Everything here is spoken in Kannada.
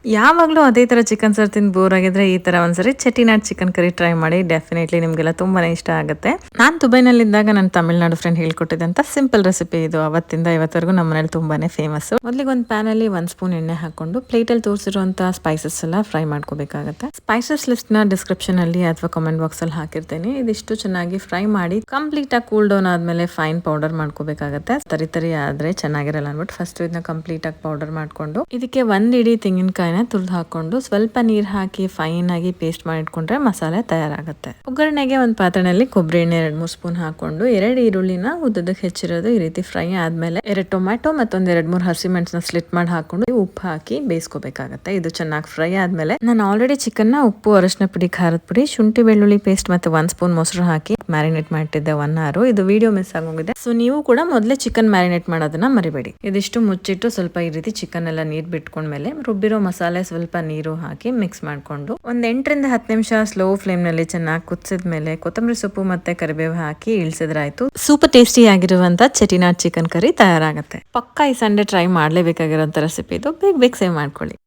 ಯಾವಾಗಲೂ ಅದೇ ಥರ ಚಿಕನ್ ಸಾರು ತಿಂದು ಬೋರ್ ಆಗಿದ್ರೆ ಈ ಥರ ಒಂದ್ಸರಿ ಚೆಟ್ಟಿನಾಡ್ ಚಿಕನ್ ಕರಿ ಟ್ರೈ ಮಾಡಿ. ಡೆಫಿನೆಟ್ಲಿ ನಿಮಗೆಲ್ಲ ತುಂಬಾ ಇಷ್ಟ ಆಗುತ್ತೆ. ನಾನು ದುಬೈನಲ್ಲಿದ್ದಾಗ ನನ್ನ ತಮಿಳ್ನಾಡು ಫ್ರೆಂಡ್ ಹೇಳ್ಕೊಟ್ಟಿದ್ದಂಥ ಸಿಂಪಲ್ ರೆಸಿಪಿ ಇದು. ಅವತ್ತಿಂದ ಇವತ್ತರೆಗೂ ನಮ್ಮ ಮನೇಲಿ ತುಂಬಾ ಫೇಮಸ್. ಮೊದಲಿಗೆ ಒಂದು ಪ್ಯಾನಲ್ಲಿ 1 ಸ್ಪೂನ್ ಎಣ್ಣೆ ಹಾಕೊಂಡು ಪ್ಲೇಟಲ್ಲಿ ತೋರಿಸಿರುವಂಥ ಸ್ಪೈಸಸ್ ಎಲ್ಲ ಫ್ರೈ ಮಾಡ್ಕೋಬೇಕಾಗುತ್ತೆ. ಸ್ಪೈಸಸ್ ಲಿಸ್ಟ್ನ ಡಿಸ್ಕ್ರಿಪ್ಷನಲ್ಲಿ ಅಥವಾ ಕಮೆಂಟ್ ಬಾಕ್ಸಲ್ಲಿ ಹಾಕಿರ್ತೇನೆ. ಇದಿಷ್ಟು ಚೆನ್ನಾಗಿ ಫ್ರೈ ಮಾಡಿ ಕಂಪ್ಲೀಟ್ ಆಗಿ ಕೂಲ್ ಡೌನ್ ಆದಮೇಲೆ ಫೈನ್ ಪೌಡರ್ ಮಾಡ್ಕೋಬೇಕಾಗುತ್ತೆ. ತರಿ ಆದರೆ ಚೆನ್ನಾಗಿರಲ್ಲ ಅಂದ್ಬಿಟ್ಟು ಫಸ್ಟ್ ಇದನ್ನ ಕಂಪ್ಲೀಟ್ ಆಗಿ ಪೌಡರ್ ಮಾಡ್ಕೊಂಡು ಇದಕ್ಕೆ 1 ಇಡೀ ತೆಂಗಿನಕಾಯಿನ ತುರಿದು ಹಾಕೊಂಡು ಸ್ವಲ್ಪ ನೀರು ಹಾಕಿ ಫೈನ್ ಆಗಿ ಪೇಸ್ಟ್ ಮಾಡಿಟ್ಕೊಂಡ್ರೆ ಮಸಾಲೆ ತಯಾರಾಗುತ್ತೆ. ಒಗ್ಗರಣೆಗೆ ಒಂದು ಪಾತ್ರೆಯಲ್ಲಿ ಕೊಬ್ಬರಿ ಎಣ್ಣೆ 2-3 ಸ್ಪೂನ್ ಹಾಕೊಂಡು 2 ಈರುಳ್ಳಿನ ಉದ್ದಕ್ಕೆ ಹೆಚ್ಚಿರೋದು ಈ ರೀತಿ ಫ್ರೈ ಆದ್ಮೇಲೆ 2 ಟೊಮ್ಯಾಟೊ ಮತ್ತೊಂದು 2-3 ಹಸಿಮೆಣಸನ್ನ ಸ್ಲಿಟ್ ಮಾಡಿ ಹಾಕೊಂಡು ಉಪ್ಪು ಹಾಕಿ ಬೇಯಿಸ್ಕೋಬೇಕಾಗತ್ತೆ. ಇದು ಚೆನ್ನಾಗಿ ಫ್ರೈ ಆದ್ಮೇಲೆ ನಾನು ಆಲ್ರೆಡಿ ಚಿಕನ್ ನ ಉಪ್ಪು, ಅರಶಿನ ಪುಡಿ, ಖಾರದ ಪುಡಿ, ಶುಂಠಿ ಬೆಳ್ಳುಳ್ಳಿ ಪೇಸ್ಟ್ ಮತ್ತೆ 1 ಸ್ಪೂನ್ ಮೊಸರು ಹಾಕಿ ಮ್ಯಾರಿನೇಟ್ ಮಾಡಿಟ್ಟಿದ್ದೆ 1 ಅವರ್. ಇದು ವಿಡಿಯೋ ಮಿಸ್ ಆಗೋಗಿದೆ. ಸೊ ನೀವು ಕೂಡ ಮೊದಲೇ ಚಿಕನ್ ಮ್ಯಾರಿನೇಟ್ ಮಾಡೋದನ್ನ ಮರಿಬೇಡಿ. ಇದಿಷ್ಟು ಮುಚ್ಚಿಟ್ಟು ಸ್ವಲ್ಪ ಈ ರೀತಿ ಚಿಕನ್ ಎಲ್ಲ ನೀರ್ ಬಿಟ್ಕೊಂಡ್ಮೇಲೆ ರುಬ್ಬಿರೋ ಮಸಾಲೆ ಸ್ವಲ್ಪ ನೀರು ಹಾಕಿ ಮಿಕ್ಸ್ ಮಾಡ್ಕೊಂಡು ಒಂದ್ 8ರಿಂದ 10 ನಿಮಿಷ ಸ್ಲೋ ಫ್ಲೇಮ್ ನಲ್ಲಿ ಚೆನ್ನಾಗಿ ಕುದಿಸಿದ್ಮೇಲೆ ಕೊತ್ತಂಬರಿ ಸೊಪ್ಪು ಮತ್ತೆ ಕರಿಬೇವು ಹಾಕಿ ಇಳಿಸಿದ್ರಾಯ್ತು. ಸೂಪರ್ ಟೇಸ್ಟಿ ಆಗಿರುವಂತ ಚೆಟ್ಟಿನಾಡ್ ಚಿಕನ್ ಕರಿ ತಯಾರಾಗುತ್ತೆ. ಪಕ್ಕಾ ಈ ಸಂಡೆ ಟ್ರೈ ಮಾಡ್ಲೇಬೇಕಾಗಿರೋಂಥ ರೆಸಿಪಿ ಇದು. ಬೇಗ ಸೇವ್ ಮಾಡ್ಕೊಳ್ಳಿ.